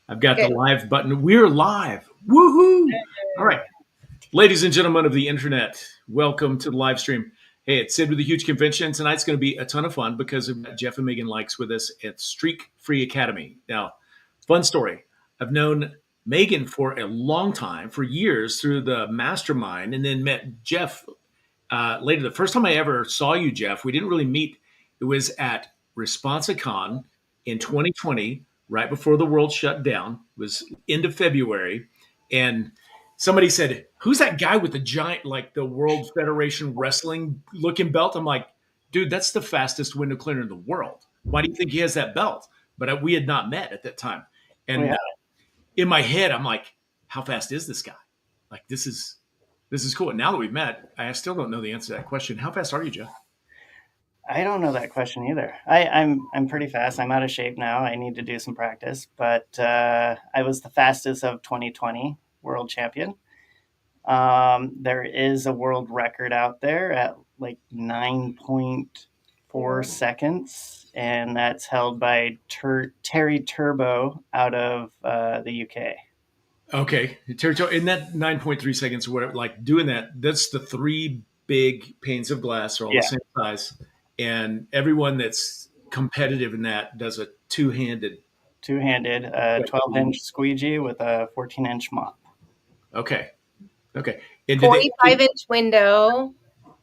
I've got Good. the live button. We're live. Woohoo! All right. Ladies and gentlemen of the internet, welcome to the live stream. Hey, it's Sid with the Huge Convention. Tonight's going to be a ton of fun because we've got Jeff and Meaghan Likes with us at Streak Free Academy. Now, fun story. I've known Meaghan for a long time, for years, through the mastermind, and then met Jeff later. The first time I ever saw you, Jeff, we didn't really meet. It was at ResponsiCon in 2020, right before the world shut down. It was end of February, and somebody said, "Who's that guy with the giant, like the World Federation Wrestling looking belt?" I'm like, "Dude, that's the fastest window cleaner in the world. Why do you think he has that belt?" But we had not met at that time, and in my head, I'm like, "How fast is this guy? Like, this is cool." And now that we've met, I still don't know the answer to that question. How fast are you, Jeff? I don't know that question either. I'm pretty fast. I'm out of shape now. I need to do some practice, but I was the fastest of 2020 world champion. There is a world record out there at like 9.4 seconds, and that's held by Terry Turbo out of the UK. Okay, territory in that 9.3 seconds or whatever. Like doing that, that's the three big panes of glass are all the same size, and everyone that's competitive in that does a two-handed 12-inch squeegee with a 14-inch mop. Okay. And 45-inch window,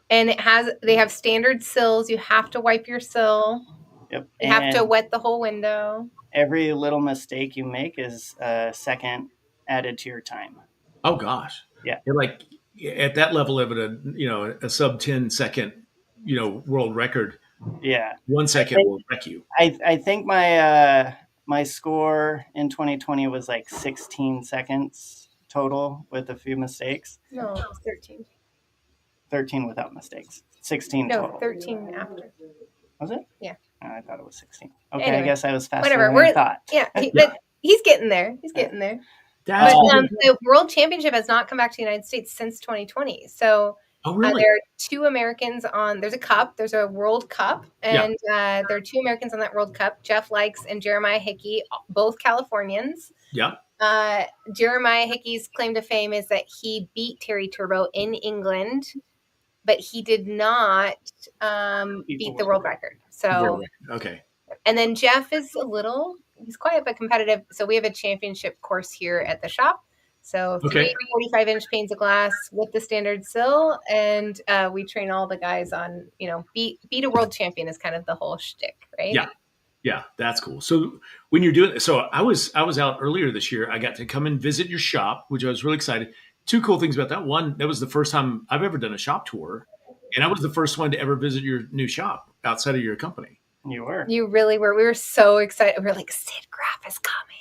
and they have standard sills. You have to wipe your sill. Yep. You have to wet the whole window. Every little mistake you make is a second added to your time. Oh gosh. Yeah. You're like at that level of a sub 10 second, world record. Yeah. 1 second will wreck you. I think my score in 2020 was like 16 seconds total with a few mistakes. No, it was 13. 13 without mistakes. 16 total. No, 13 after. Was it? Yeah. Oh, I thought it was 16. Okay, anyway, I guess I was faster whatever. than I thought. Yeah, but he's getting there. He's getting there. But the World Championship has not come back to the United States since 2020 . So really? There are two Americans on. There's a cup. There's a World Cup, and there are two Americans on that World Cup: Jeff Likes and Jeremiah Hickey, both Californians. Yeah. Jeremiah Hickey's claim to fame is that he beat Terry Turbo in England, but he did not beat the world record. So okay. And then Jeff is he's quiet but competitive. So we have a championship course here at the shop. So 3 45-inch panes of glass with the standard sill, and we train all the guys on, beat a world champion is kind of the whole shtick, right? Yeah, that's cool. So when you're doing, so I was out earlier this year. I got to come and visit your shop, which I was really excited. Two cool things about that. One, that was the first time I've ever done a shop tour, and I was the first one to ever visit your new shop outside of your company. You were. You really were. We were so excited. We were like, Sid Graff is coming.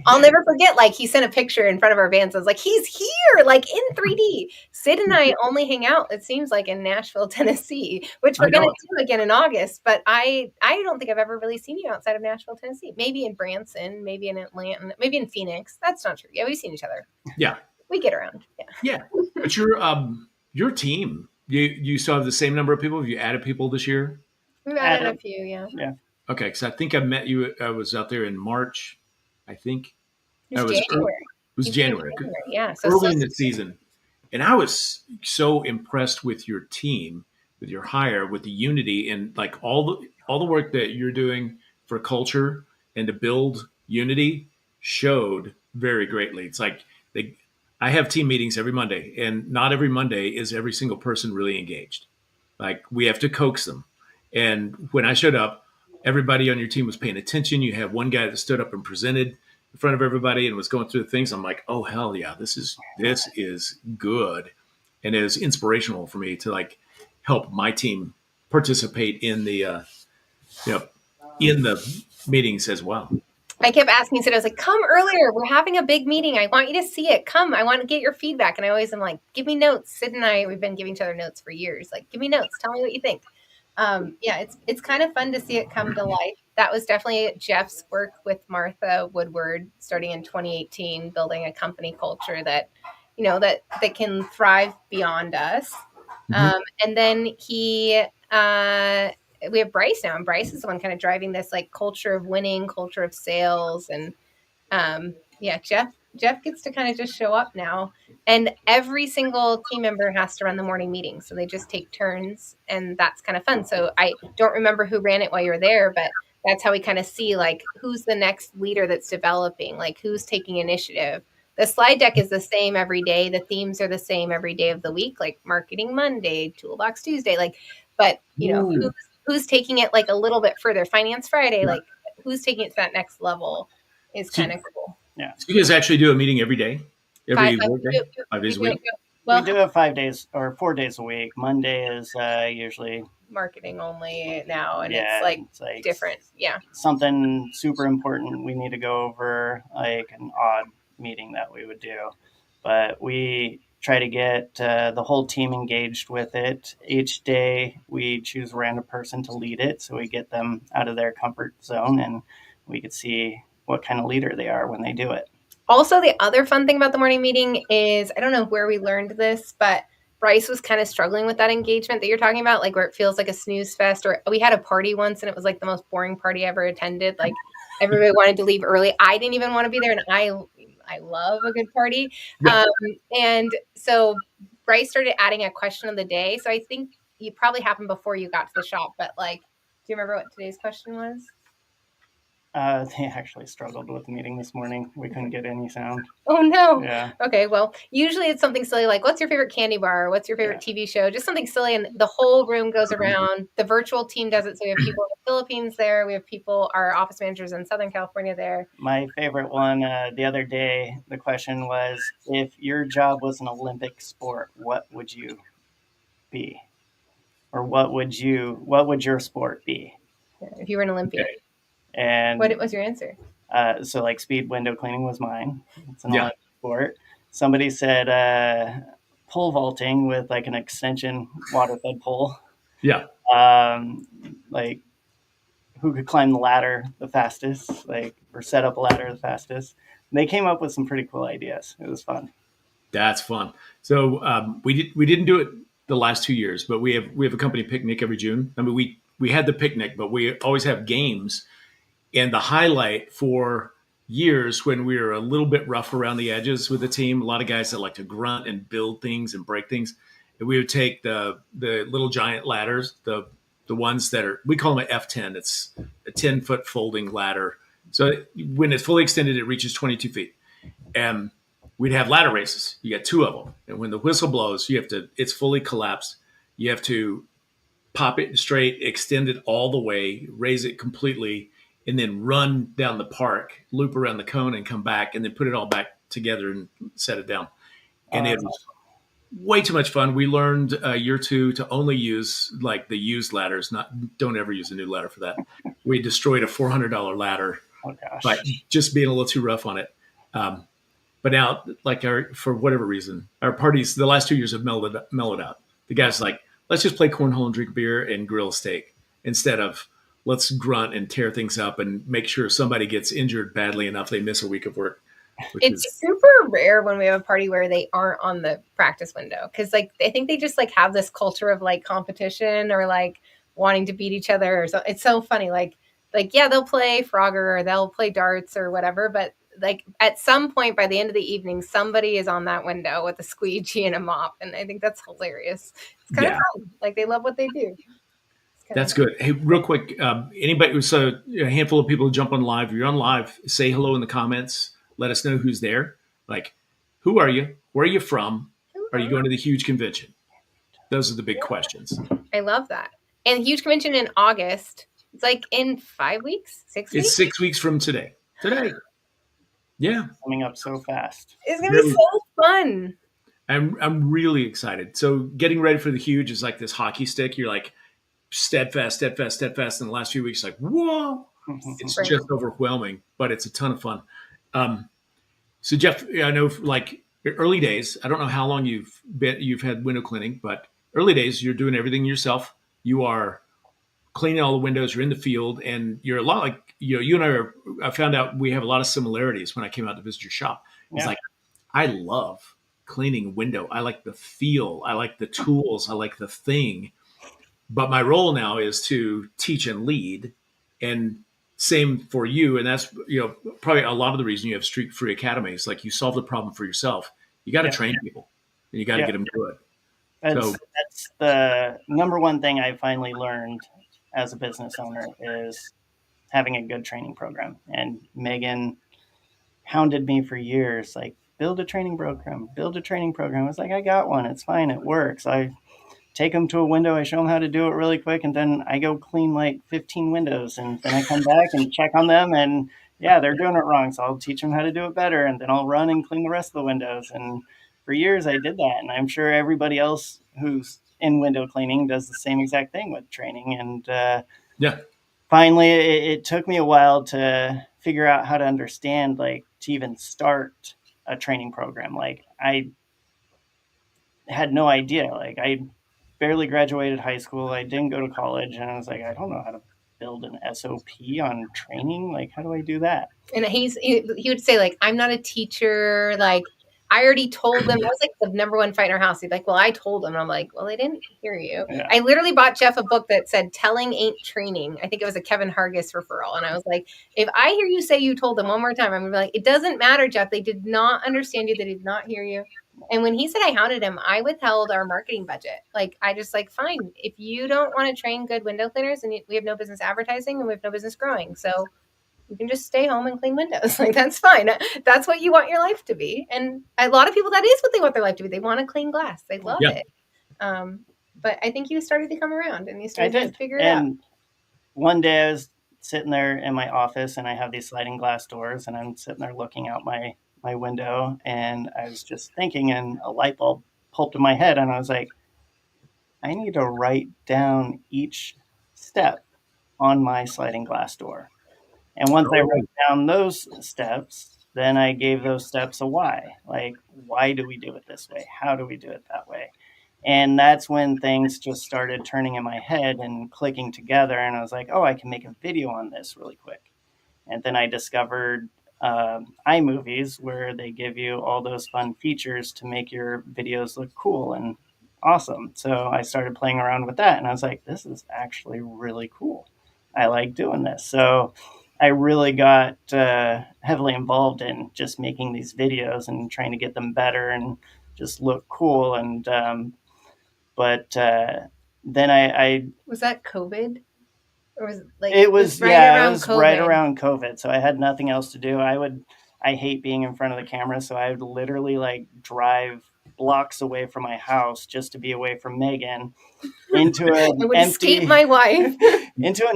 I'll never forget, like, he sent a picture in front of our vans. I was like, he's here, like in 3D. Sid and I only hang out, it seems like, in Nashville, Tennessee, which we're going to do again in August. But I don't think I've ever really seen you outside of Nashville, Tennessee. Maybe in Branson, maybe in Atlanta, maybe in Phoenix. That's not true. Yeah, we've seen each other. Yeah. We get around. Yeah. But your team, you still have the same number of people? Have you added people this year? We've added a few, yeah. Okay, because I think I met you. I was out there in March, I think. It was January. It was January. Yeah. So early in the season. And I was so impressed with your team, with your hire, with the unity, and like all the work that you're doing for culture and to build unity showed very greatly. It's like I have team meetings every Monday, and not every Monday is every single person really engaged. Like, we have to coax them. And when I showed up, everybody on your team was paying attention. You had one guy that stood up and presented in front of everybody and was going through the things. I'm like, oh, hell yeah, this is good. And it was inspirational for me to like help my team participate in the in the meetings as well. I kept asking Sid, I was like, come earlier. We're having a big meeting. I want you to see it. Come. I want to get your feedback. And I always am like, give me notes. Sid and I, we've been giving each other notes for years. Like, give me notes. Tell me what you think. It's kind of fun to see it come to life. That was definitely Jeff's work with Martha Woodward starting in 2018, building a company culture that, that can thrive beyond us. Mm-hmm. And then we have Bryce now, and Bryce is the one kind of driving this like culture of winning, culture of sales. And Yeah, Jeff gets to kind of just show up now, and every single team member has to run the morning meeting, so they just take turns, and that's kind of fun. So I don't remember who ran it while you were there, but that's how we kind of see like who's the next leader that's developing, like who's taking initiative. The slide deck is the same every day. The themes are the same every day of the week, like Marketing Monday, Toolbox Tuesday, like, but who's taking it like a little bit further? Finance Friday, like who's taking it to that next level is kind of cool. Yeah. So you guys actually do a meeting every day? Every work day? 5 days a week? Well, we do it 5 days or 4 days a week. Monday is usually marketing only now, and it's like different. Yeah. Something super important we need to go over, like an odd meeting that we would do. But we try to get the whole team engaged with it. Each day we choose a random person to lead it, so we get them out of their comfort zone and we could see what kind of leader they are when they do it. Also, the other fun thing about the morning meeting is, I don't know where we learned this, but Bryce was kind of struggling with that engagement that you're talking about, like where it feels like a snooze fest. Or we had a party once and it was like the most boring party I ever attended. Like everybody wanted to leave early. I didn't even want to be there, and I love a good party. Yeah. And so Bryce started adding a question of the day. So I think it probably happened before you got to the shop, but like, do you remember what today's question was? They actually struggled with the meeting this morning. We couldn't get any sound. Oh, no. Yeah. Okay, well, usually it's something silly like, what's your favorite candy bar? What's your favorite TV show? Just something silly, and the whole room goes around. The virtual team does it, so we have people in the Philippines there. We have people, our office managers in Southern California there. My favorite one the other day, the question was, if your job was an Olympic sport, what would you be? Or what would your sport be? If you were an Olympian. Okay. And what was your answer? So like speed window cleaning was mine. It's an Olympic sport. Somebody said pole vaulting with like an extension water fed pole. Yeah. Like who could climb the ladder the fastest, like, or set up a ladder the fastest. And they came up with some pretty cool ideas. It was fun. That's fun. So we didn't do it the last 2 years, but we have a company picnic every June. I mean, we had the picnic, but we always have games. And the highlight for years, when we were a little bit rough around the edges with the team, a lot of guys that like to grunt and build things and break things, and we would take the little giant ladders, the ones that are, we call them an F10. It's a 10-foot folding ladder. So when it's fully extended, it reaches 22 feet. And we'd have ladder races. You got 2 of them. And when the whistle blows, it's fully collapsed. You have to pop it straight, extend it all the way, raise it completely, and then run down the park, loop around the cone and come back, and then put it all back together and set it down. And it was way too much fun. We learned year 2 to only use like the used ladders. Don't ever use a new ladder for that. We destroyed a $400 ladder by just being a little too rough on it. But now, like for whatever reason, our parties the last 2 years have mellowed out. The guys like, let's just play cornhole and drink beer and grill a steak instead of let's grunt and tear things up and make sure somebody gets injured badly enough they miss a week of work. It's super rare when we have a party where they aren't on the practice window, because like I think they just like have this culture of like competition or like wanting to beat each other or so. It's so funny. Like yeah, they'll play Frogger or they'll play darts or whatever, but like at some point by the end of the evening, somebody is on that window with a squeegee and a mop, and I think that's hilarious. It's kind of fun. Like they love what they do. That's good. Hey, real quick, anybody, so a handful of people jump on live. If you're on live, say hello in the comments. Let us know who's there. Like, who are you? Where are you from? Are you going to the huge convention? Those are the big questions. I love that. And huge convention in August. It's like in 5 weeks, 6 weeks? It's 6 weeks from today. Yeah. Coming up so fast. It's going to be so fun. I'm really excited. So getting ready for the huge is like this hockey stick. You're like, steadfast. And the last few weeks, like, whoa, it's just overwhelming, but it's a ton of fun. So Jeff, I know like early days, I don't know how long you've had window cleaning, but early days, you're doing everything yourself. You are cleaning all the windows. You're in the field, and you're a lot like, you and I found out we have a lot of similarities when I came out to visit your shop. It's like, I love cleaning a window. I like the feel. I like the tools. I like the thing. But my role now is to teach and lead. And same for you, and that's probably a lot of the reason you have streak free academies. Like you solve the problem for yourself. You got to train people, and you got to get them to do it. That's the number one thing I finally learned as a business owner is having a good training program. And Meaghan hounded me for years, like, build a training program, build a training program. I was like, I got one. It's fine. It works. I take them to a window. I show them how to do it really quick. And then I go clean like 15 windows. And then I come back and check on them. And yeah, they're doing it wrong. So I'll teach them how to do it better. And then I'll run and clean the rest of the windows. And for years I did that. And I'm sure everybody else who's in window cleaning does the same exact thing with training. And finally, it took me a while to figure out how to understand, like, to even start a training program. Like, I had no idea. Like, I barely graduated high school. I didn't go to college. And I was like, I don't know how to build an SOP on training. Like, how do I do that? And he would say, like, I'm not a teacher. Like, I already told them. That was like the number one fight in our house. He'd be like, well, I told them. And I'm like, well, they didn't hear you. Yeah. I literally bought Jeff a book that said telling ain't training. I think it was a Kevin Hargis referral. And I was like, if I hear you say you told them one more time, I'm gonna be like, it doesn't matter, Jeff. They did not understand you. They did not hear you. And when he said I hounded him, I withheld our marketing budget. Like, I just like, fine, if you don't want to train good window cleaners, and we have no business advertising and we have no business growing. So you can just stay home and clean windows. Like, that's fine. That's what you want your life to be. And a lot of people, that is what they want their life to be. They want to clean glass. They love it. But I think you started to come around and you started to figure it out. One day I was sitting there in my office and I have these sliding glass doors and I'm sitting there looking out my window and I was just thinking, and a light bulb popped in my head and I was like, I need to write down each step on my sliding glass door. And once I wrote down those steps, then I gave those steps a why. Like, why do we do it this way? How do we do it that way? And that's when things just started turning in my head and clicking together. And I was like, oh, I can make a video on this really quick. And then I discovered iMovies, where they give you all those fun features to make your videos look cool and awesome. So I started playing around with that. And I was like, this is actually really cool. I like doing this. So I really got heavily involved in just making these videos and trying to get them better and just look cool. And but then I was that COVID, or was it like it was COVID? Right around COVID. So I had nothing else to do. I hate being in front of the camera, so I would literally like drive blocks away from my house just to be away from Meaghan into an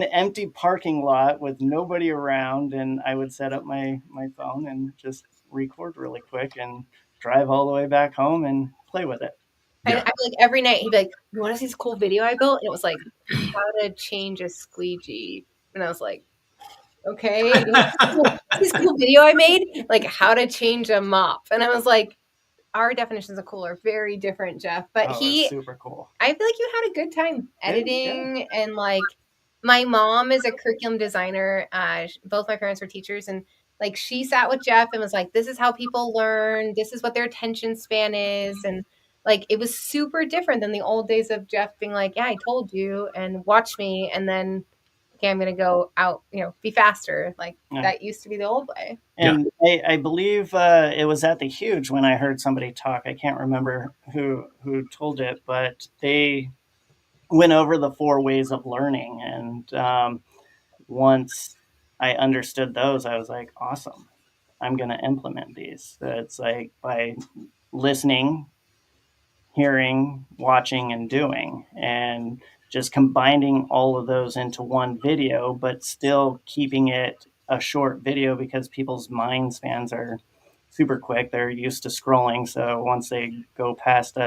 empty parking lot with nobody around, and I would set up my phone and just record really quick and drive all the way back home and play with it. And I like every night he'd be like, you want to see this cool video I built? And it was like how to change a squeegee. And I was like, okay. This cool video I made, like how to change a mop. And I was like, our definitions of cool are very different, Jeff. But super cool. I feel like you had a good time editing. And like, my mom is a curriculum designer. Both my parents were teachers, and like she sat with Jeff and was like, this is how people learn. This is what their attention span is. And like, it was super different than the old days of Jeff being like, yeah, I told you, and watch me. And then, okay, I'm going to go out, be faster. Like that used to be the old way. And I believe it was at the Huge when I heard somebody talk. I can't remember who told it, but they went over the 4 ways of learning. And once I understood those, I was like, awesome, I'm going to implement these. So it's like by listening, hearing, watching, and doing, and just combining all of those into one video, but still keeping it a short video because people's mind spans are super quick. They're used to scrolling. So once they go past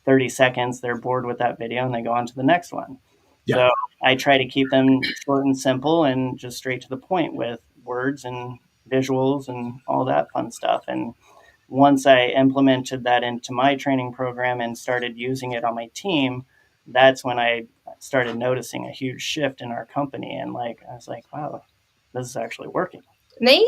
30 seconds, they're bored with that video and they go on to the next one. Yeah. So I try to keep them short and simple and just straight to the point with words and visuals and all that fun stuff. And once I implemented that into my training program and started using it on my team, that's when I started noticing a huge shift in our company. And like, I was like, wow, this is actually working. They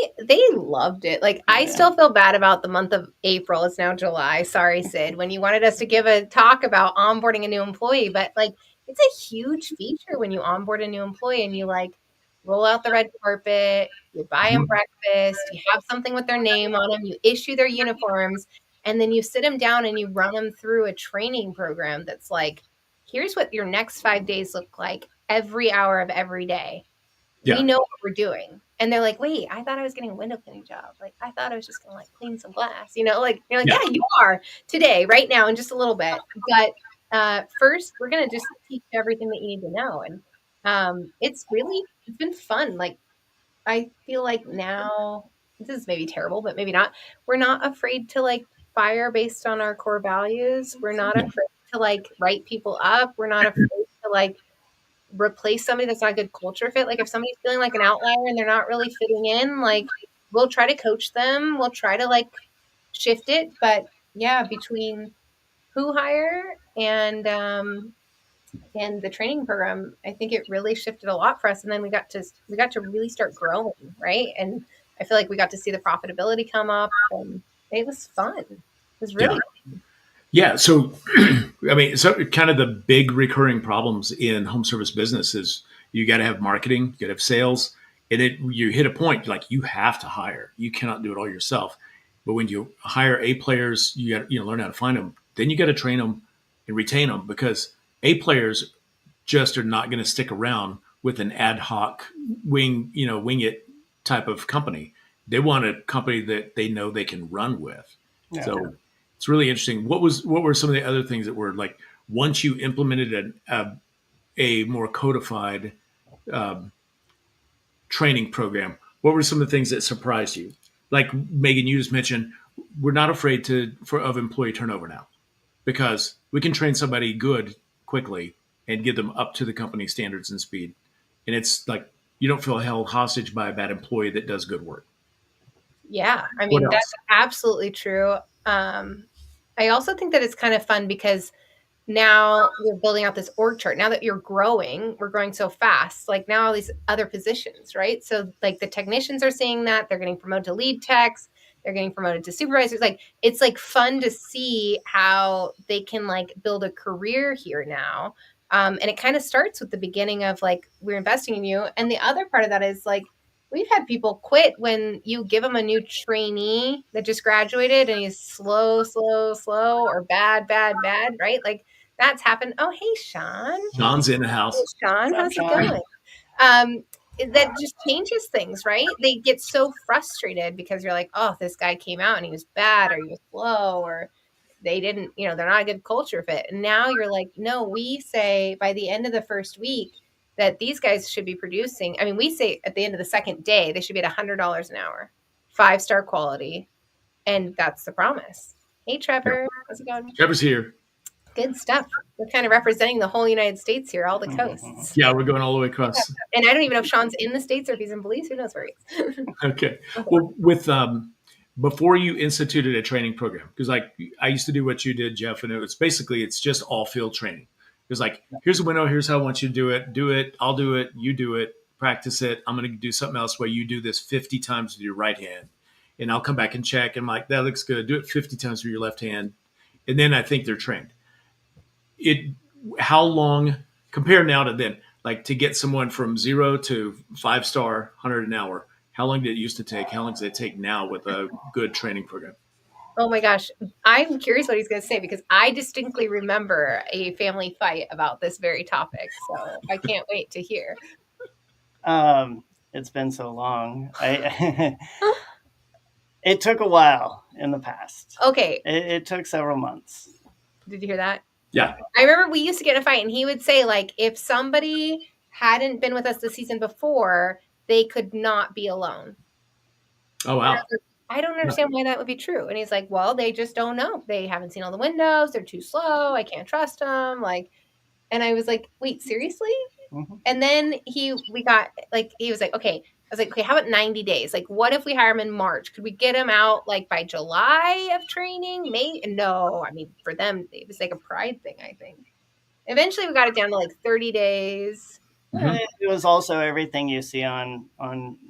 loved it. Like, I still feel bad about the month of April. It's now July. Sorry, Sid, when you wanted us to give a talk about onboarding a new employee. But like, it's a huge feature when you onboard a new employee and you like roll out the red carpet, you buy them breakfast, you have something with their name on them, you issue their uniforms, and then you sit them down and you run them through a training program that's like, here's what your next 5 days look like every hour of every day. Yeah. We know what we're doing. And they're like, wait, I thought I was getting a window cleaning job. Like, I thought I was just going to like clean some glass, like, you're like, yeah, you are today, right now, in just a little bit. But first, we're going to just teach you everything that you need to know. And it's been fun. Like, I feel like now, this is maybe terrible, but maybe not. We're not afraid to like fire based on our core values. We're not afraid to like write people up. We're not afraid to like replace somebody that's not a good culture fit. Like if somebody's feeling like an outlier and they're not really fitting in, like we'll try to coach them. We'll try to like shift it. But yeah, between who hire and the training program, I think it really shifted a lot for us. And then we got to really start growing, right? And I feel like we got to see the profitability come up, and it was fun. It was really fun. Yeah. So, I mean, so kind of the big recurring problems in home service business is you got to have marketing, you got to have sales, and you hit a point like you have to hire. You cannot do it all yourself. But when you hire A players, you got to learn how to find them. Then you got to train them and retain them, because A players just are not going to stick around with an ad hoc wing it type of company. They want a company that they know they can run with. Yeah. So it's really interesting. What were some of the other things that were like once you implemented a more codified training program? What were some of the things that surprised you? Like Meaghan, you just mentioned, we're not afraid of employee turnover now, because we can train somebody good quickly and get them up to the company standards and speed. And it's like you don't feel held hostage by a bad employee that does good work. Yeah, I mean, that's absolutely true. I also think that it's kind of fun because now you're building out this org chart. Now that we're growing so fast, like now all these other positions, right? So like the technicians are seeing that they're getting promoted to lead techs, they're getting promoted to supervisors. Like it's like fun to see how they can like build a career here now. And it kind of starts with the beginning of like, we're investing in you. And the other part of that is like, we've had people quit when you give them a new trainee that just graduated and he's slow, or bad, right? Like that's happened. Oh, hey, Sean. Sean's in the house. Hey, Sean, how's it going? That just changes things, right? They get so frustrated because you're like, oh, this guy came out and he was bad, or he was slow, or they didn't, they're not a good culture fit. And now you're like, no, we say by the end of the first week that these guys should be producing. I mean, we say at the end of the second day, they should be at $100 an hour, 5-star quality. And that's the promise. Hey, Trevor. How's it going? Trevor's here. Good stuff. We're kind of representing the whole United States here, all the coasts. Yeah, we're going all the way across. And I don't even know if Sean's in the States or if he's in Belize. Who knows where he is? Okay. Well, with before you instituted a training program, because like I used to do what you did, Jeff, and it's just all field training. It was like, here's a window, here's how I want you to do it, I'll do it, you do it, practice it. I'm going to do something else where you do this 50 times with your right hand, and I'll come back and check. And I'm like, that looks good. Do it 50 times with your left hand. And then I think they're trained. How long, compare now to then, like to get someone from 0 to 5-star, 100 an hour, how long did it used to take? How long does it take now with a good training program? Oh my gosh. I'm curious what he's going to say, because I distinctly remember a family fight about this very topic. So I can't wait to hear. It's been so long. It took a while in the past. Okay. It took several months. Did you hear that? Yeah. I remember we used to get in a fight and he would say, like, if somebody hadn't been with us the season before, they could not be alone. Oh, wow. I don't understand why that would be true. And he's like, well, they just don't know. They haven't seen all the windows. They're too slow. I can't trust them. Like, and I was like, wait, seriously? Mm-hmm. And then he was like, okay. I was like, okay, how about 90 days? Like, what if we hire him in March? Could we get him out like by July of training? Maybe. No, I mean, for them, it was like a pride thing, I think. Eventually we got it down to like 30 days. Mm-hmm. It was also everything you see on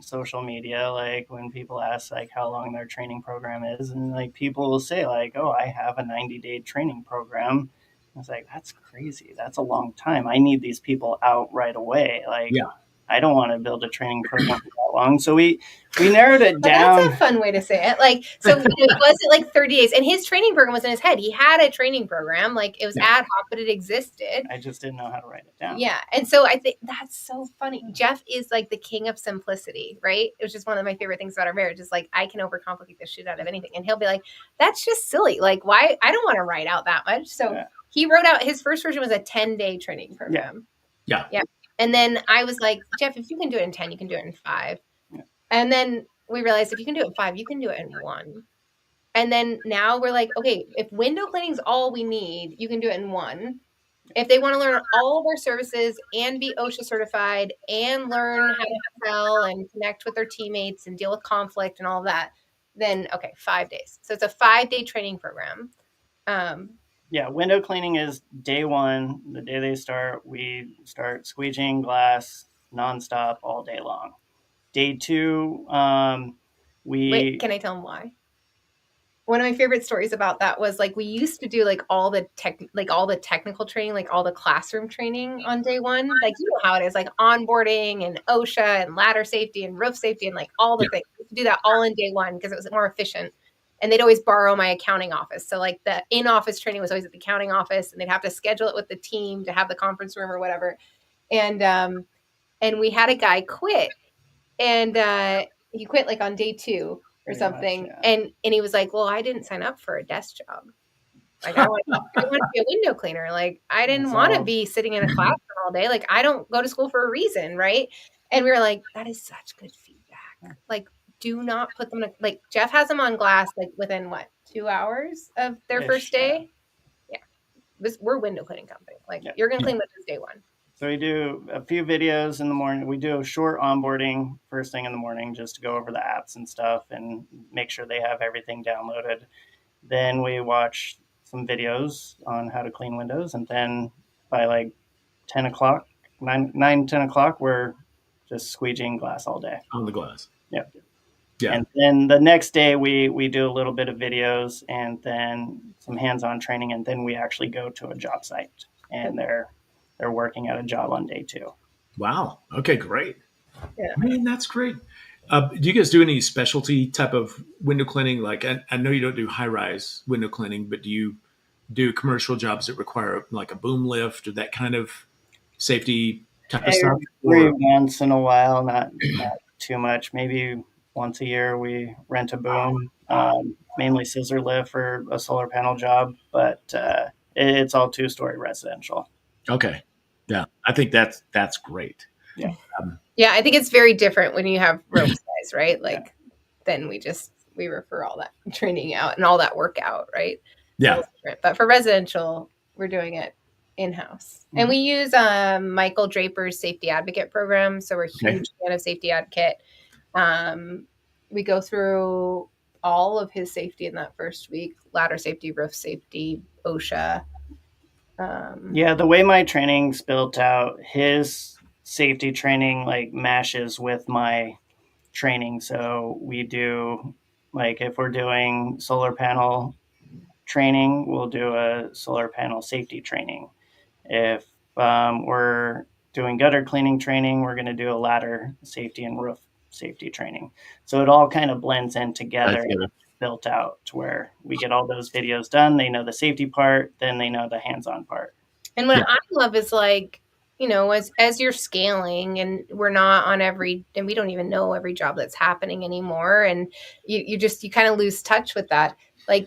social media, like when people ask like how long their training program is, and like people will say like, oh, I have a 90-day training program. I was like, that's crazy. That's a long time. I need these people out right away. Like, yeah. I don't want to build a training program for that long. So we narrowed it down. That's a fun way to say it. Like, so it wasn't like 30 days. And his training program was in his head. He had a training program. Like, it was ad hoc, but it existed. I just didn't know how to write it down. Yeah. And so I think that's so funny. Jeff is like the king of simplicity, right? It was just one of my favorite things about our marriage is like, I can overcomplicate the shit out of anything. And he'll be like, that's just silly. Like, why? I don't want to write out that much. So he wrote out, his first version was a 10-day training program. Yeah. And then I was like, Jeff, if you can do it in 10, you can do it in 5. Yeah. And then we realized if you can do it in 5, you can do it in 1. And then now we're like, okay, if window cleaning is all we need, you can do it in 1. If they want to learn all of our services and be OSHA certified and learn how to sell and connect with their teammates and deal with conflict and all of that, then okay, 5 days. So it's a 5-day training program. Yeah, window cleaning is day 1. The day they start, we start squeegeeing glass nonstop all day long. Day 2, Wait, can I tell them why? One of my favorite stories about that was like we used to do like all the technical training, like all the classroom training on day 1. Like you know how it is, like onboarding and OSHA and ladder safety and roof safety and like all the things. We used to do that all in day 1 because it was more efficient. And they'd always borrow my accounting office. So like the in-office training was always at the accounting office and they'd have to schedule it with the team to have the conference room or whatever. And we had a guy quit and he quit like on day 2 or something. And he was like, well, I didn't sign up for a desk job. Like I want to be a window cleaner. Like I didn't want to be sitting in a classroom all day. Like I don't go to school for a reason. Right. And we were like, that is such good feedback. Like, do not put them in like Jeff has them on glass like within 2 hours of their first day. Yeah. We're a window cleaning company. Like you're going to clean windows day 1. So we do a few videos in the morning. We do a short onboarding first thing in the morning just to go over the apps and stuff and make sure they have everything downloaded. Then we watch some videos on how to clean windows. And then by like 10 o'clock, 10 o'clock, we're just squeegeeing glass all day. On the glass. Yep. Yeah. And then the next day we do a little bit of videos and then some hands-on training. And then we actually go to a job site and they're working at a job on day 2. Wow. Okay, great. Yeah. Man, that's great. Do you guys do any specialty type of window cleaning? Like I know you don't do high-rise window cleaning, but do you do commercial jobs that require like a boom lift or that kind of safety type of stuff? Every once in a while, not too much. Maybe once a year we rent a boom, mainly scissor lift for a solar panel job, but it's all 2-story residential. Okay. Yeah. I think that's great. Yeah. Yeah. I think it's very different when you have rope size, right? Like then we refer all that training out and all that work out, right? Yeah. But for residential, we're doing it in-house. Mm-hmm. And we use Michael Draper's Safety Advocate program. So we're a huge fan of Safety Advocate. We go through all of his safety in that first week, ladder safety, roof safety, OSHA. The way my training's built out, his safety training like mashes with my training. So we do like if we're doing solar panel training, we'll do a solar panel safety training. If we're doing gutter cleaning training, we're going to do a ladder safety and roof safety training. So it all kind of blends in together. Built out to where we get all those videos done. They know the safety part, then they know the hands-on part. And what I love is like, you know, as you're scaling and we're not on and we don't even know every job that's happening anymore. And you kind of lose touch with that. Like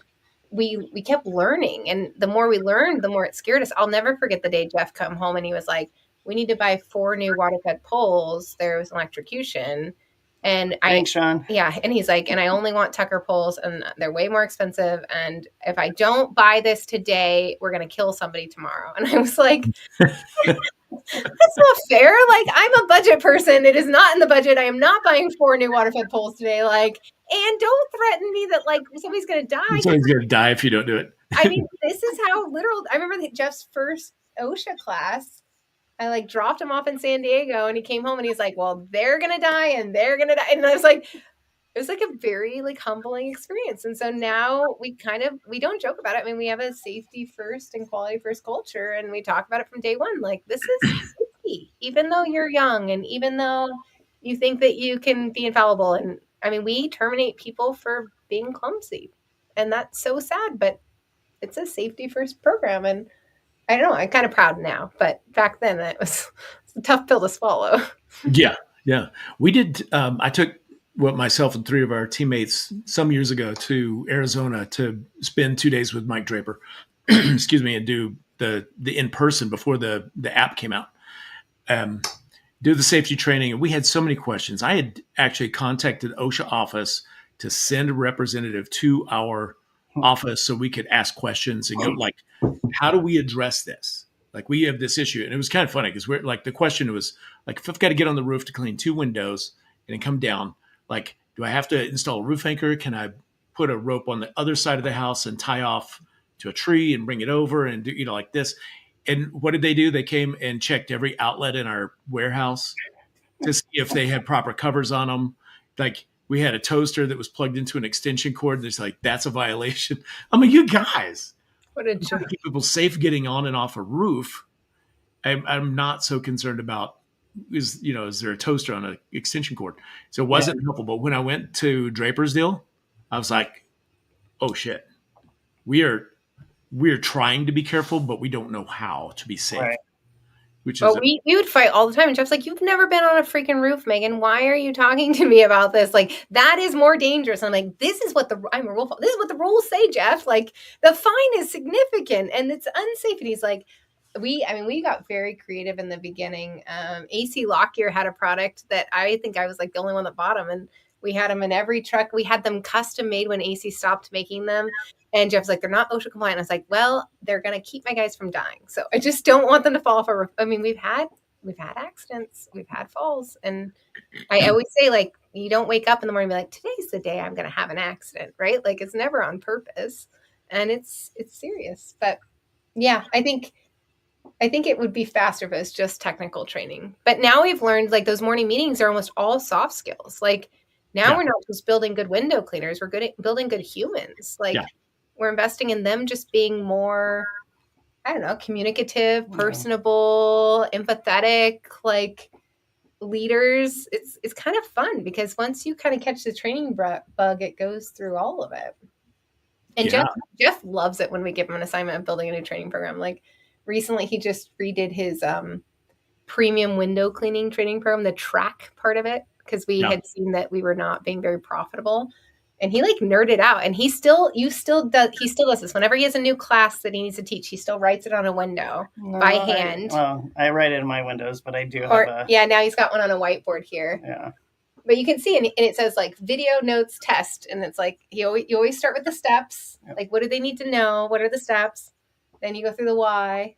we kept learning, and the more we learned, the more it scared us. I'll never forget the day Jeff come home and he was like, we need to buy 4 new water fed poles. There was an electrocution. And thanks, Sean. Yeah. And he's like, and I only want Tucker poles and they're way more expensive. And if I don't buy this today, we're going to kill somebody tomorrow. And I was like, that's not fair. Like I'm a budget person. It is not in the budget. I am not buying 4 new water fed poles today. Like, and don't threaten me that like somebody's going to die. Somebody's going to die if you don't do it. I mean, this is how literal, I remember Jeff's first OSHA class. I like dropped him off in San Diego and he came home and he's like, well, they're going to die and they're going to die. And I was like, it was like a very like humbling experience. And so now we don't joke about it. I mean, we have a safety first and quality first culture and we talk about it from day 1. Like this is be, even though you're young and even though you think that you can be infallible. And I mean, we terminate people for being clumsy, and that's so sad, but it's a safety first program. And I don't know, I'm kind of proud now, but back then it was a tough pill to swallow. Yeah. Yeah. We did. I took myself and 3 of our teammates some years ago to Arizona to spend 2 days with Mike Draper, excuse me, and do the in person before the app came out. Do the safety training. And we had so many questions. I had actually contacted OSHA office to send a representative to our office so we could ask questions and go like, how do we address this? Like, we have this issue. And it was kind of funny because we're like, the question was like, if I've got to get on the roof to clean 2 windows and then come down, like, do I have to install a roof anchor? Can I put a rope on the other side of the house and tie off to a tree and bring it over and do, like this? And what did they do? They came and checked every outlet in our warehouse to see if they had proper covers on them. Like, we had a toaster that was plugged into an extension cord. There's like, that's a violation. I mean, you guys, What a joke. keep people safe getting on and off a roof. I'm not so concerned about is there a toaster on an extension cord? So it wasn't helpful. But when I went to Draper's deal, I was like, oh shit, we're trying to be careful, but we don't know how to be safe. Right. Which Well, is we would fight all the time. And Jeff's like, you've never been on a freaking roof, Meaghan. Why are you talking to me about this? Like, that is more dangerous. I'm like, this is what I'm a rule. This is what the rules say, Jeff. Like, the fine is significant and it's unsafe. And he's like, we got very creative in the beginning. AC Lockyer had a product that I think I was like the only one that bought them. And we had them in every truck. We had them custom made when AC stopped making them. And Jeff's like, they're not OSHA compliant. I was like, well, they're going to keep my guys from dying. So I just don't want them to fall off a roof. I mean, we've had accidents, we've had falls. And I always say, like, you don't wake up in the morning and be like, today's the day I'm going to have an accident, right? Like, it's never on purpose. And it's serious. But yeah, I think it would be faster if it was just technical training. But now we've learned, like, those morning meetings are almost all soft skills. Like, now we're not just building good window cleaners. We're good at building good humans. Like, we're investing in them just being more, I don't know, communicative, personable, empathetic, like leaders. It's kind of fun because once you kind of catch the training bug, it goes through all of it. And Jeff loves it when we give him an assignment of building a new training program. Like, recently he just redid his premium window cleaning training program, the track part of it, because we had seen that we were not being very profitable. And he like nerded out, and he still does this. Whenever he has a new class that he needs to teach, he still writes it on a window by hand. I write it in my windows, but I do have now he's got one on a whiteboard here. Yeah. But you can see, and it says like video notes test, and it's like you always start with the steps. Yep. Like, what do they need to know? What are the steps? Then you go through the why.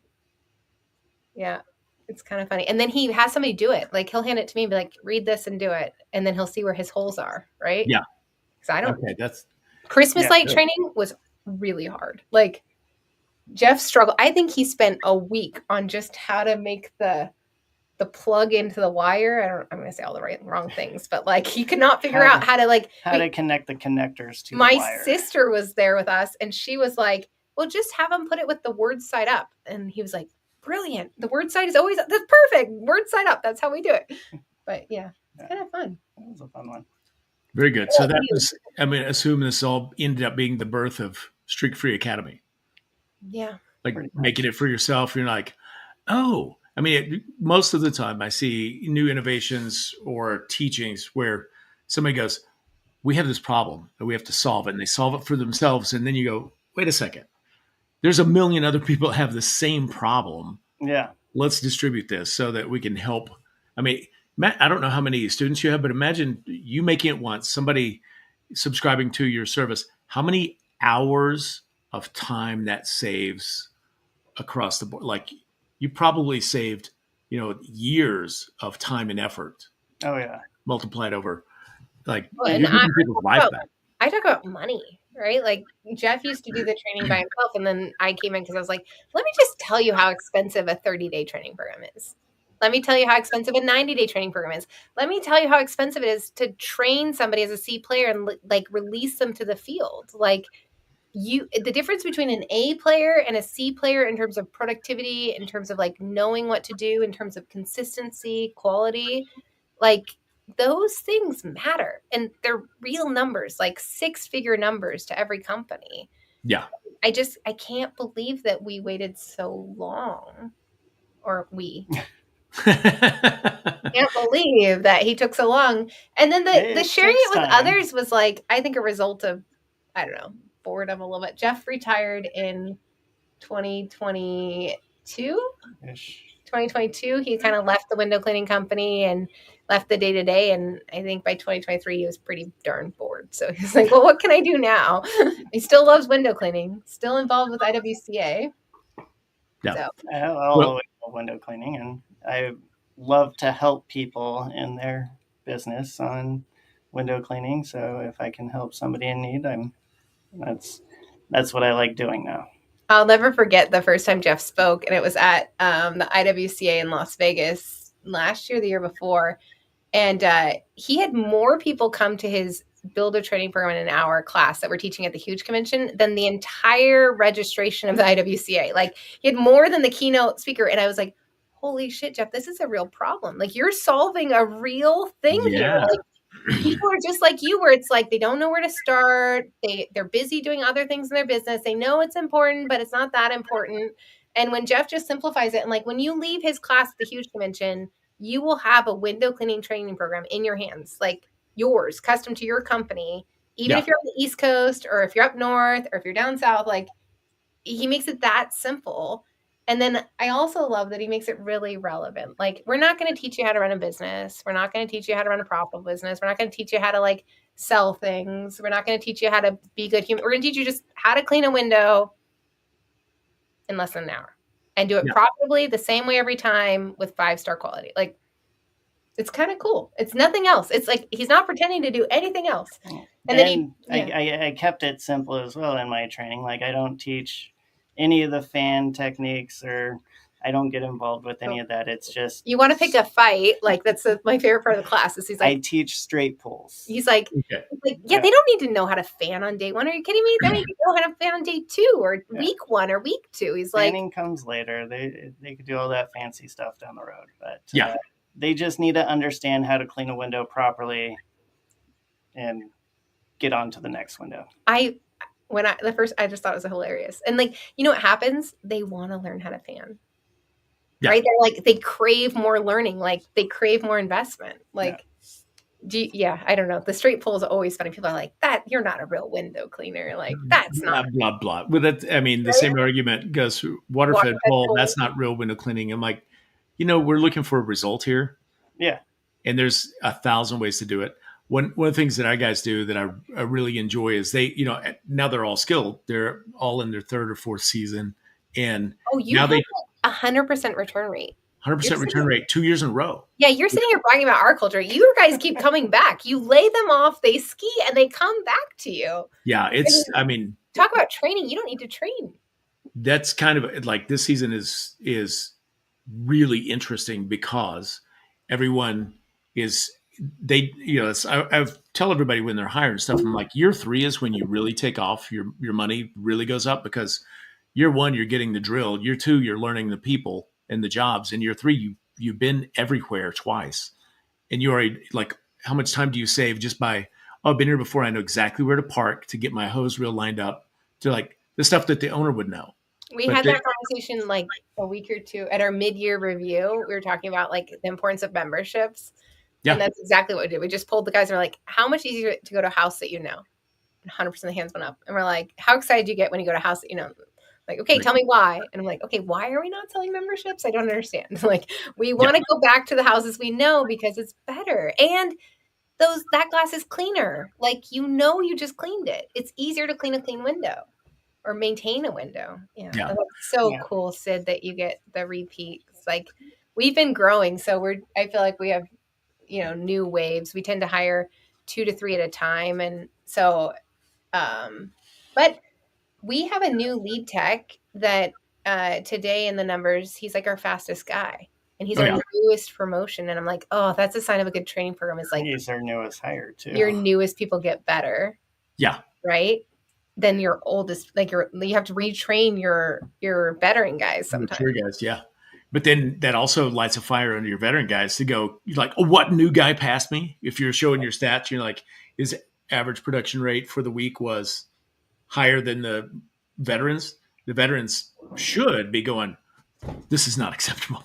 Yeah, it's kind of funny. And then he has somebody do it. Like, he'll hand it to me and be like, read this and do it, and then he'll see where his holes are. Right? Yeah. I don't. Okay, that's Christmas light training was really hard. Like, Jeff struggled. I think he spent a week on just how to make the plug into the wire. I'm going to say all the wrong things, but like, he could not figure out how to connect the connectors to the wire. My sister was there with us, and she was like, well, just have him put it with the word side up. And he was like, brilliant. The word side is always, that's perfect. Word side up. That's how we do it. But yeah, it's kind of fun. That was a fun one. Very good. So that was, I mean, assume this all ended up being the birth of Streak Free Academy. Yeah. Like, making it for yourself. You're like, oh, I mean, most of the time I see new innovations or teachings where somebody goes, we have this problem and we have to solve it. And they solve it for themselves. And then you go, wait a second. There's a million other people that have the same problem. Yeah. Let's distribute this so that we can help. I mean, Matt, I don't know how many students you have, but imagine you making it once, somebody subscribing to your service, how many hours of time that saves across the board. Like, you probably saved, years of time and effort. Oh yeah. Multiplied over, like, people's life back. I talk about money, right? Like, Jeff used to do the training by himself, and then I came in because I was like, let me just tell you how expensive a 30-day training program is. Let me tell you how expensive a 90-day training program is. Let me tell you how expensive it is to train somebody as a C player and like release them to the field. Like, the difference between an A player and a C player in terms of productivity, in terms of like knowing what to do, in terms of consistency, quality, like those things matter. And they're real numbers, like 6-figure numbers to every company. Yeah. I can't believe that we waited so long, or we can't believe that he took so long. And then the sharing it with others was like, I think a result of, I don't know, boredom a little bit. Jeff retired in 2022. 2022, he kind of left the window cleaning company and left the day to day. And I think by 2023, he was pretty darn bored. So he's like, well, what can I do now? He still loves window cleaning, still involved with IWCA. Yeah. So, I always love window cleaning, and I love to help people in their business on window cleaning. So if I can help somebody in need, that's what I like doing now. I'll never forget the first time Jeff spoke, and it was at the IWCA in Las Vegas last year, the year before. And he had more people come to his builder training program in an hour class that we're teaching at the huge convention than the entire registration of the IWCA. Like, he had more than the keynote speaker. And I was like, holy shit, Jeff, this is a real problem. Like, you're solving a real thing here. Like, people are just like you, where it's like they don't know where to start. They're busy doing other things in their business. They know it's important, but it's not that important. And when Jeff just simplifies it, and like when you leave his class at the huge convention, you will have a window cleaning training program in your hands, like yours, custom to your company. Even if you're on the East Coast, or if you're up north, or if you're down south, like he makes it that simple. And then I also love that he makes it really relevant. Like, we're not going to teach you how to run a business. We're not going to teach you how to run a profitable business. We're not going to teach you how to like sell things. We're not going to teach you how to be good human. We're going to teach you just how to clean a window in less than an hour and do it profitably the same way every time with 5-star quality. Like, it's kind of cool. It's nothing else. It's like he's not pretending to do anything else. And then I kept it simple as well in my training. Like, I don't teach any of the fan techniques, or I don't get involved with any of that. It's just, you want to pick a fight. Like, that's my favorite part of the class is he's like, I teach straight pulls. He's like, they don't need to know how to fan on day 1. Are you kidding me? They don't need to know how to fan on day 2 or week 1 or week 2. He's like, fanning comes later. They could do all that fancy stuff down the road, but they just need to understand how to clean a window properly and get on to the next window. I just thought it was hilarious. And like, you know what happens? They want to learn how to fan. Right? They're like, they crave more learning. Like, they crave more investment. Like, I don't know. The straight pull is always funny. People are like, that you're not a real window cleaner. Like, that's not blah blah. With that, I mean, the same argument goes through water-fed pull. That's not real window cleaning. I'm like, we're looking for a result here. Yeah. And there's 1,000 ways to do it. One of the things that our guys do that I really enjoy is they, now they're all skilled. They're all in their 3rd or 4th season. And now they 100% return rate. 100% return rate 2 years in a row. Yeah, you're sitting here bragging about our culture. You guys keep coming back. You lay them off, they ski, and they come back to you. Yeah, talk about training. You don't need to train. That's kind of like this season is really interesting because everyone is I tell everybody when they're hiring stuff, I'm like, year 3 is when you really take off. Your money really goes up because year 1, you're getting the drill. Year 2, you're learning the people and the jobs. And year 3, you've been everywhere twice. And you already, like, how much time do you save just by, I've been here before. I know exactly where to park to get my hose reel lined up, to like the stuff that the owner would know. We had that conversation like a week or two at our mid-year review. We were talking about like the importance of memberships. Yeah. And that's exactly what we did. We just pulled the guys and we're like, how much easier to go to a house that you know? 100% of the hands went up. And we're like, how excited do you get when you go to a house that you know? Like, okay, tell me why. And I'm like, okay, why are we not selling memberships? I don't understand. Like, we want to go back to the houses we know because it's better. And that glass is cleaner. Like, you just cleaned it. It's easier to clean a clean window or maintain a window. Yeah. That's so cool, Sid, that you get the repeats. Like, we've been growing. So I feel like we have, new waves. We tend to hire 2 to 3 at a time. And so, but we have a new lead tech that today in the numbers, he's like our fastest guy. And he's our newest promotion. And I'm like, oh, that's a sign of a good training program. Is like, he's our newest hire too. Your newest people get better. Yeah. Right. than your oldest, like you have to retrain your veteran guys sometimes. Mature guys, yeah. But then that also lights a fire under your veteran guys to go, like, oh, what new guy passed me? If you're showing your stats, you're like, his average production rate for the week was higher than the veterans. The veterans should be going, this is not acceptable.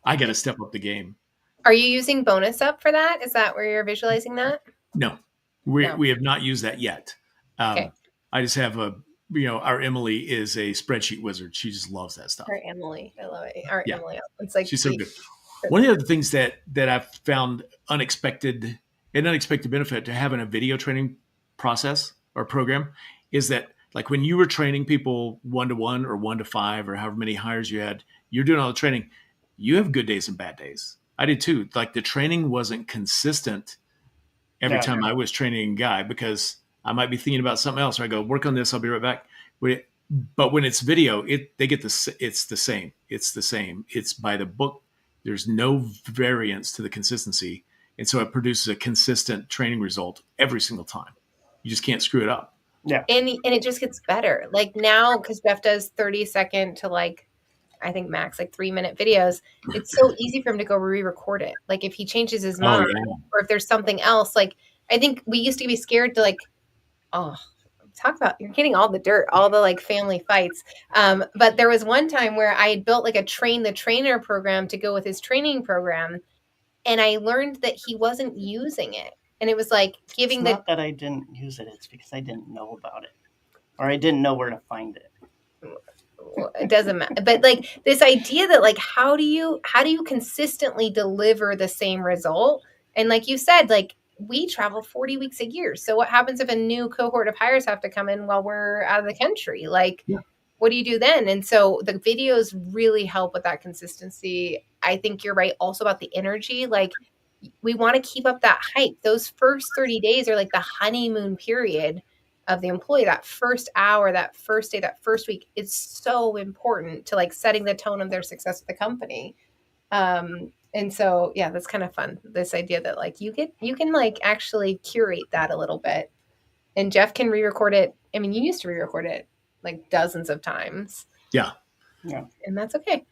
I got to step up the game. Are you using Bonus Up for that? Is that where you're visualizing that? No, we have not used that yet. Okay. I just have our Emily is a spreadsheet wizard. She just loves that stuff. Our Emily, I love it. Our Emily, it's like she's so good. One of the other things that I've found an unexpected benefit to having a video training process or program is that, like, when you were training people 1-to-1 or 1-to-5 or however many hires you had, you're doing all the training. You have good days and bad days. I did too. Like, the training wasn't consistent every time I was training a guy, because I might be thinking about something else, or I go, work on this, I'll be right back. But when it's video, they get it's the same. It's the same. It's by the book. There's no variance to the consistency. And so it produces a consistent training result every single time. You just can't screw it up. Yeah. And it just gets better. Like now, because Jeff does 30-second to, like, I think max, like 3-minute videos, it's so easy for him to go re-record it. Like if he changes his mind or if there's something else, like I think we used to be scared to, like, talk about, you're getting all the dirt, all the, like, family fights. But there was one time where I had built like a train the trainer program to go with his training program. And I learned that he wasn't using it. And it was like giving it's not that I didn't use it. It's because I didn't know about it, or I didn't know where to find it. It doesn't matter. But, like, this idea that, like, how do you consistently deliver the same result? And like you said, like, we travel 40 weeks a year. So what happens if a new cohort of hires have to come in while we're out of the country? Like, what do you do then? And so the videos really help with that consistency. I think you're right also about the energy. Like, we want to keep up that hype. Those first 30 days are like the honeymoon period of the employee. That first hour, that first day, that first week is so important to, like, setting the tone of their success with the company. And so, yeah, that's kind of fun. This idea that, like, you can like actually curate that a little bit, and Jeff can re-record it. I mean, you used to re-record it like dozens of times. Yeah. And that's okay.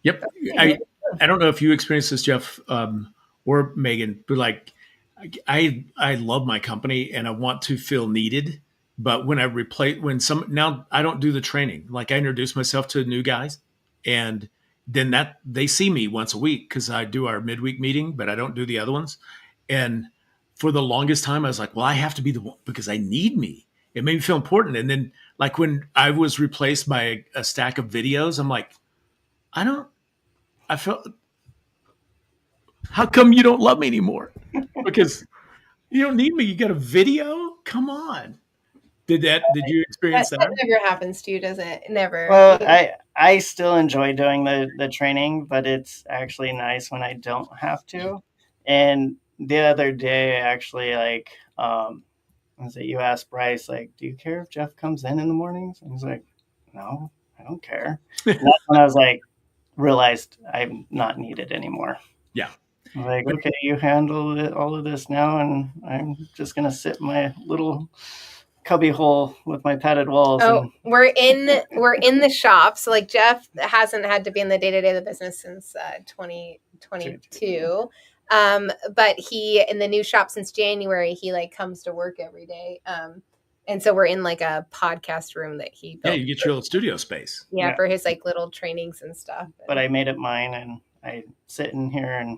Yep. I don't know if you experienced this, Jeff, or Meaghan, but, like, I love my company and I want to feel needed. But when now I don't do the training. Like, I introduce myself to new guys, and then they see me once a week because I do our midweek meeting, but I don't do the other ones. And for the longest time, I was like, well, I have to be the one because I need me. It made me feel important. And then, like, when I was replaced by a stack of videos, I'm like, I felt, how come you don't love me anymore? Because you don't need me. You got a video? Come on. Did you experience that? That never happens to you, does it? Never. Well, I still enjoy doing the training, but it's actually nice when I don't have to. And the other day, actually, like, you asked Bryce, like, do you care if Jeff comes in the mornings? And he's like, no, I don't care. And that's when I was like, realized I'm not needed anymore. Yeah. I'm like, okay, you handle all of this now, and I'm just gonna sit in my little cubby hole with my padded walls. Oh, we're in the shop. So, like, Jeff hasn't had to be in the day-to-day of the business since 2022. But he, in the new shop since January, he, like, comes to work every day. And so we're in, like, a podcast room that he built. Yeah, you get your little studio space. Yeah, for his, like, little trainings and stuff. But I made it mine, and I sit in here, and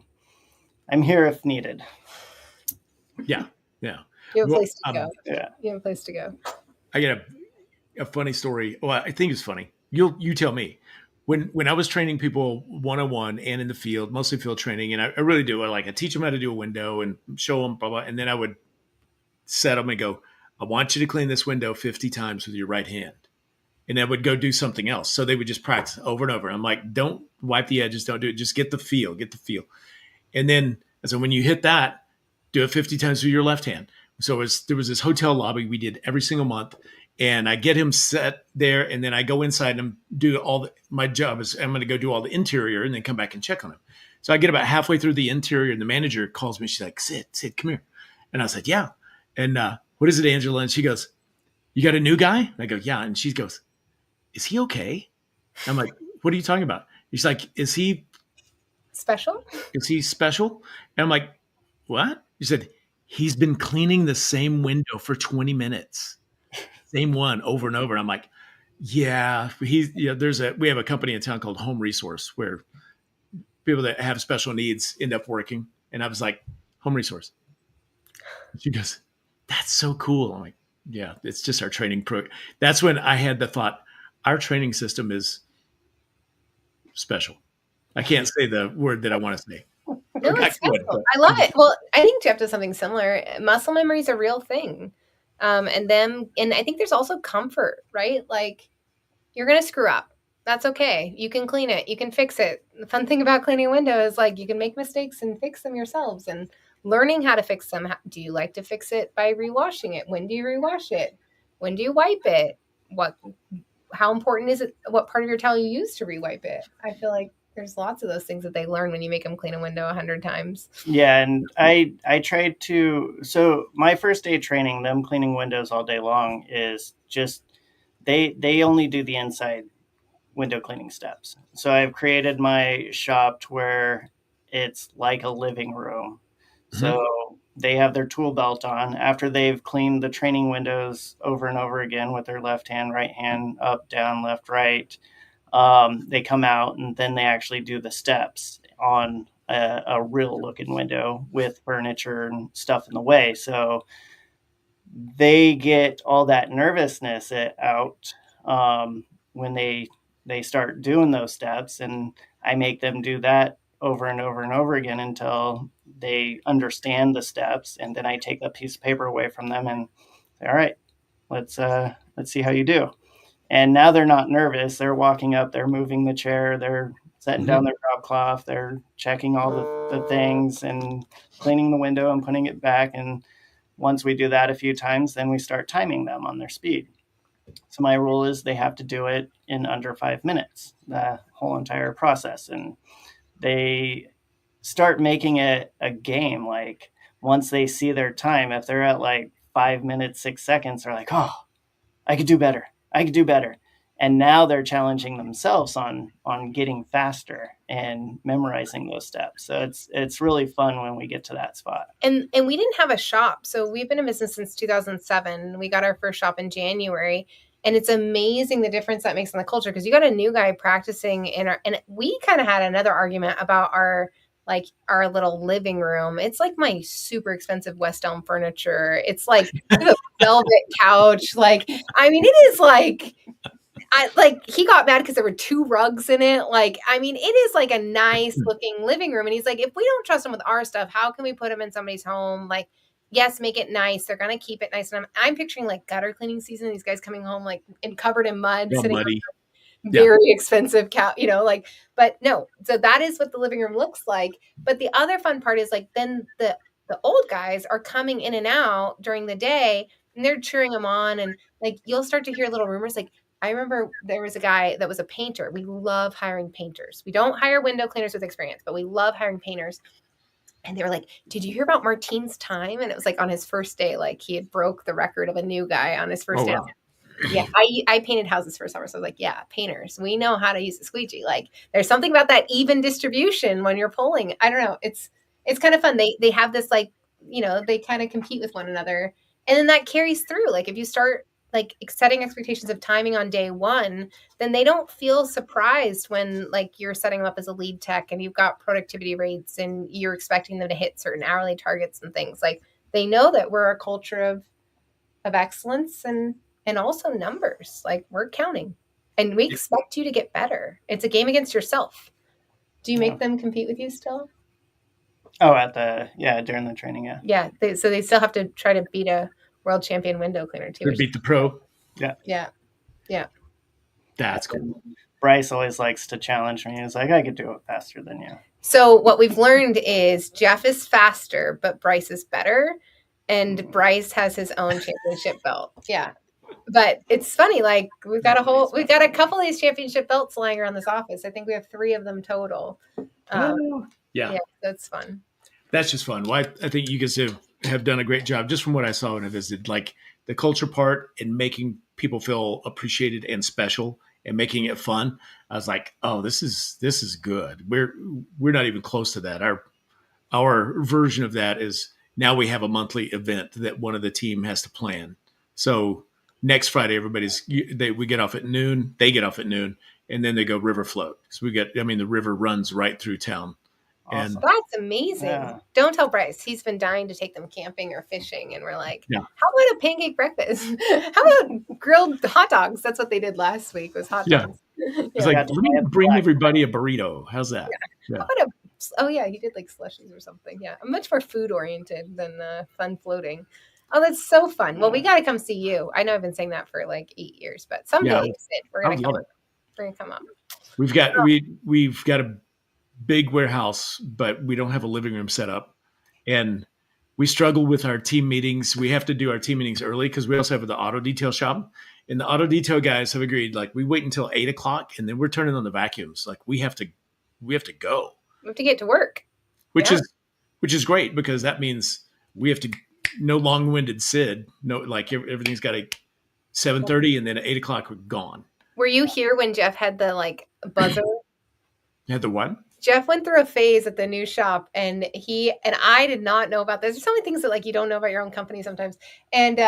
I'm here if needed. Yeah. You have a place to go. Yeah. You have a place to go. I got a funny story. Well, I think it's funny. You tell me. When I was training people 101 and in the field, mostly field training, and I really do. I teach them how to do a window and show them, blah, blah, and then I would set them and go, I want you to clean this window 50 times with your right hand. And I would go do something else. So they would just practice over and over. I'm like, don't wipe the edges. Don't do it. Just get the feel. And then, so when you hit that, do it 50 times with your left hand. So there was this hotel lobby we did every single month, and I get him set there, and then I go inside and do my job is I'm going to go do all the interior and then come back and check on him. So I get about halfway through the interior, and the manager calls me. She's like, Sid, come here. And I was like, yeah. And what is it, Angela? And she goes, you got a new guy? And I go, yeah. And she goes, is he okay? I'm like, what are you talking about? He's like, is he Special? special? And I'm like, what? He said, he's been cleaning the same window for 20 minutes. Same one over and over. And I'm like, yeah, we have a company in town called Home Resource where people that have special needs end up working. And I was like, Home Resource. She goes, that's so cool. I'm like, yeah, it's just our training pro. That's when I had the thought, our training system is special. I can't say the word that I want to say. No, it's special. I love it. Well, I think Jeff does something similar. Muscle memory is a real thing. And I think there's also comfort, right? Like, you're going to screw up. That's okay. You can clean it. You can fix it. The fun thing about cleaning a window is like, you can make mistakes and fix them yourselves, and learning how to fix them. Do you like to fix it by rewashing it? When do you rewash it? When do you wipe it? How important is it? What part of your towel you use to rewipe it? I feel like there's lots of those things that they learn when you make them clean a window 100 times. Yeah, and I tried to. So my first day training, them cleaning windows all day long, is just they only do the inside window cleaning steps. So I've created my shop to where it's like a living room. Mm-hmm. So they have their tool belt on after they've cleaned the training windows over and over again with their left hand, right hand, up, down, left, right. They come out and then they actually do the steps on a real looking window with furniture and stuff in the way. So they get all that nervousness out when they start doing those steps, and I make them do that over and over and over again until they understand the steps. And then I take a piece of paper away from them and say, all right, let's see how you do. And now they're not nervous. They're walking up, they're moving the chair, they're setting down their drop cloth, they're checking all the things and cleaning the window and putting it back. And once we do that a few times, then we start timing them on their speed. So my rule is they have to do it in under 5 minutes, the whole entire process. And they start making it a game. Like, once they see their time, if they're at like 5 minutes, 6 seconds, they're like, oh, I could do better. And now they're challenging themselves on getting faster and memorizing those steps. So it's really fun when we get to that spot. And we didn't have a shop. So we've been in business since 2007. We got our first shop in January. And it's amazing the difference that makes in the culture, because you got a new guy practicing and we kind of had another argument about our little living room. It's like my super expensive West Elm furniture. It's like a velvet couch. Like, I mean, it is like, he got mad because there were 2 rugs in it. Like, I mean, it is like a nice looking living room. And he's like, if we don't trust him with our stuff, how can we put him in somebody's home? Like, yes, make it nice. They're going to keep it nice. And I'm picturing like gutter cleaning season. These guys coming home like covered in mud, sitting on very expensive couch, but no. So that is what the living room looks like. But the other fun part is like, then the old guys are coming in and out during the day and they're cheering them on. And like, you'll start to hear little rumors. Like, I remember there was a guy that was a painter. We love hiring painters. We don't hire window cleaners with experience, but we love hiring painters. And they were like, did you hear about Martine's time? And it was like on his first day, like he had broke the record of a new guy on his first day. Wow. Yeah, I painted houses for summer. So I was like, yeah, painters, we know how to use a squeegee. Like, there's something about that even distribution when you're pulling. I don't know. It's kind of fun. They have this like, they kind of compete with one another. And then that carries through. Like, if you start like setting expectations of timing on day one, then they don't feel surprised when like you're setting them up as a lead tech and you've got productivity rates and you're expecting them to hit certain hourly targets and things. Like, they know that we're a culture of excellence and also numbers. Like, we're counting and we expect you to get better. It's a game against yourself. Do you make them compete with you still? Oh, during the training. Yeah. So they still have to try to beat a world champion window cleaner too. Or beat the pro. Yeah. That's cool. Bryce always likes to challenge me. He's like, I could do it faster than you. So what we've learned is Jeff is faster, but Bryce is better. And Bryce has his own championship belt. Yeah. But it's funny, like we've got a couple of these championship belts lying around this office. I think we have 3 of them total. Yeah, that's fun. That's just fun. Well, I think you guys have done a great job just from what I saw when I visited. Like, the culture part and making people feel appreciated and special and making it fun. I was like, oh, this is good. We're not even close to that. Our version of that is now we have a monthly event that one of the team has to plan. So next Friday, we get off at noon. They get off at noon, and then they go river float. So the river runs right through town. Awesome. And That's amazing. Yeah. Don't tell Bryce. He's been dying to take them camping or fishing. And we're like, Yeah. how about a pancake breakfast? How about grilled hot dogs? That's what they did last week was hot Yeah. dogs. it's like, let me bring everybody a burrito. How's that? How about he did like slushies or something. Yeah. I'm much more food oriented than fun floating. Oh, that's so fun. Well, we got to come see you. I know I've been saying that for like 8 years, but someday Sid, we're going to come. We're going to come up. We've got a big warehouse, but we don't have a living room set up. And we struggle with our team meetings. We have to do our team meetings early because we also have the auto detail shop. And the auto detail guys have agreed, like, we wait until 8 o'clock and then we're turning on the vacuums. Like, we have to go. We have to get to work. Which is great because that means we have to no long-winded Sid. No, like everything's got a 7:30 and then at 8 o'clock we're gone. Were you here when Jeff had the like buzzer? Had the what? Jeff went through a phase at the new shop and I did not know about this. There's so many things that like you don't know about your own company sometimes. And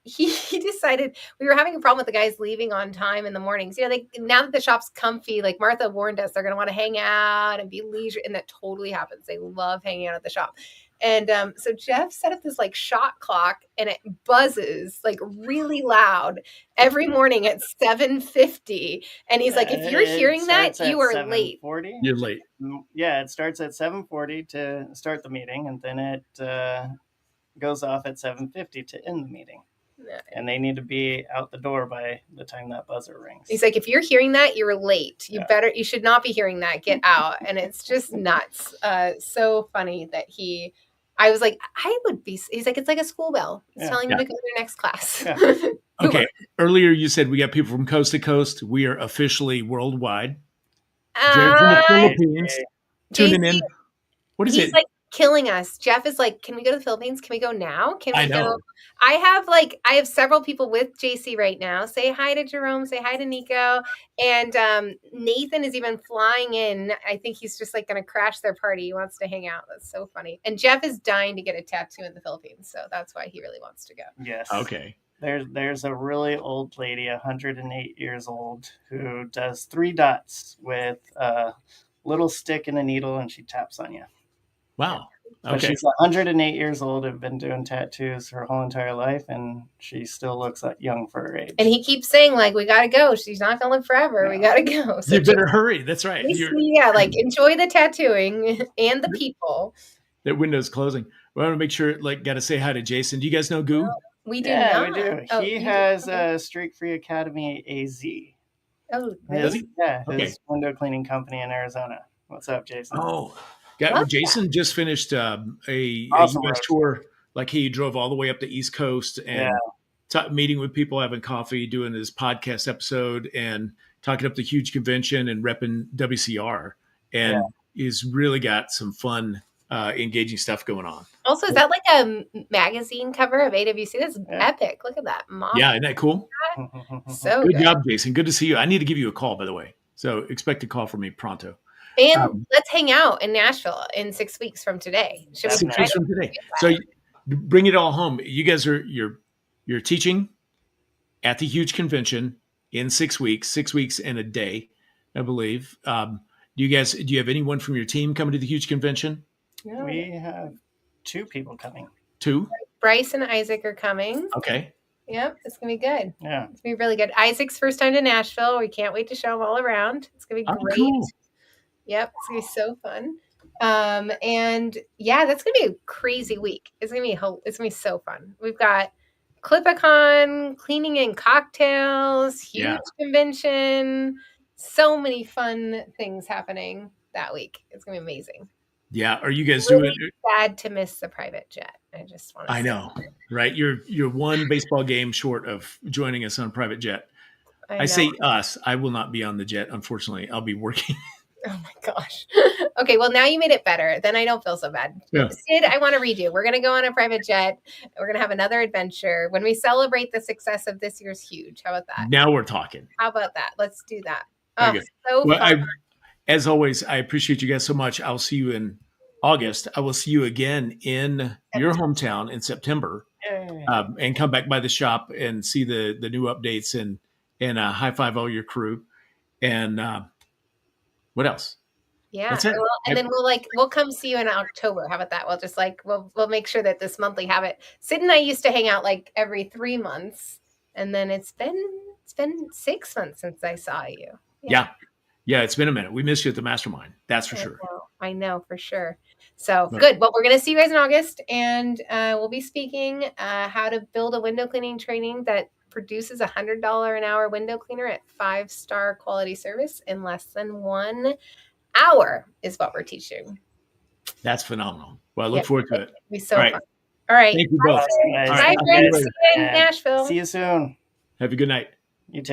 he decided we were having a problem with the guys leaving on time in the mornings. You know, now that the shop's comfy, like Martha warned us, they're going to want to hang out and be leisure. And that totally happens. They love hanging out at the shop. And so Jeff set up this like shot clock and it buzzes like really loud every morning at 7:50. And he's like, if you're hearing that, you are late. You're late. Yeah, it starts at 7:40 to start the meeting, and then it goes off at 7:50 to end the meeting. And they need to be out the door by the time that buzzer rings. He's like, if you're hearing that, you're late. You should not be hearing that. Get out. And it's just nuts. So funny that I was like, he's like, it's like a school bell. It's telling me to go to their next class. Yeah. Okay. Earlier you said we got people from coast to coast. We are officially worldwide. Jared from the Philippines. Tuning in. What is it? He's like killing us. Jeff is like, can we go to the Philippines? Can we go now? Can we know. go? I have several people with JC right now. Say hi to Jerome. Say hi to Nico. And Nathan is even flying in. I think he's just like going to crash their party. He wants to hang out. That's so funny. And Jeff is dying to get a tattoo in the Philippines. So that's why he really wants to go. Yes. Okay. There's a really old lady, 108 years old, who does 3 dots with a little stick and a needle, and she taps on you. Wow. But she's 108 years old and been doing tattoos her whole entire life, and she still looks like young for her age. And he keeps saying, like, we got to go. She's not going to live forever. We got to go. So you better hurry. That's right. Like, enjoy the tattooing and the people. That window's closing. We want to make sure, like, got to say hi to Jason. Do you guys know Goo? We do not. We do. He has a Streak Free Academy AZ. Oh, really? His window cleaning company in Arizona. What's up, Jason? Oh, Jason just finished a awesome U.S. tour. Like, he drove all the way up the East Coast and meeting with people, having coffee, doing his podcast episode, and talking up the huge convention and repping WCR. And he's really got some fun, engaging stuff going on. Also, is that like a magazine cover of AWC? That's epic. Look at that. Yeah, isn't that cool? So good job, Jason. Good to see you. I need to give you a call, by the way. So expect a call from me pronto. And let's hang out in Nashville in 6 weeks from today. 6 weeks from today. So bring it all home. You guys you're teaching at the huge convention in 6 weeks, 6 weeks and a day, I believe. Do you have anyone from your team coming to the huge convention? Yeah. We have 2 people coming. 2? Bryce and Isaac are coming. Okay. Yep, it's going to be good. Yeah. It's going to be really good. Isaac's first time to Nashville. We can't wait to show him all around. It's going to be great. Cool. Yep, it's going to be so fun. And yeah, that's going to be a crazy week. It's going to be so fun. We've got Clipicon, cleaning and cocktails, huge convention, so many fun things happening that week. It's going to be amazing. Yeah. Are you guys really doing sad to miss the private jet? I just want to I know, right? You're one baseball game short of joining us on private jet. I say us. I will not be on the jet, unfortunately. I'll be working. Oh my gosh. Okay, well now you made it better. Then I don't feel so bad. Yeah. Sid, I want to read you. We're going to go on a private jet. We're going to have another adventure when we celebrate the success of this year's Huge. How about that? Now we're talking. How about that? Let's do that. Very Oh, good. so Well, fun. as always, I appreciate you guys so much. I'll see you in August. I will see you again in your hometown in September, and come back by the shop and see the new updates and high five all your crew. And what else? Yeah. That's it. Well, and then we'll come see you in October. How about that? We'll just we'll make sure that this monthly habit. Sid and I used to hang out like every 3 months, and then it's been 6 months since I saw you. Yeah, it's been a minute. We missed you at the mastermind. That's for sure. I know for sure. So good. Well, we're going to see you guys in August, and we'll be speaking how to build a window cleaning training that produces $100 an hour window cleaner at 5-star quality service in less than 1 hour is what we're teaching. That's phenomenal. Well, I look forward to it. It'll be so fun. All right. Thank you both. Bye, friends. See you in Nashville. See you soon. Have a good night. You too.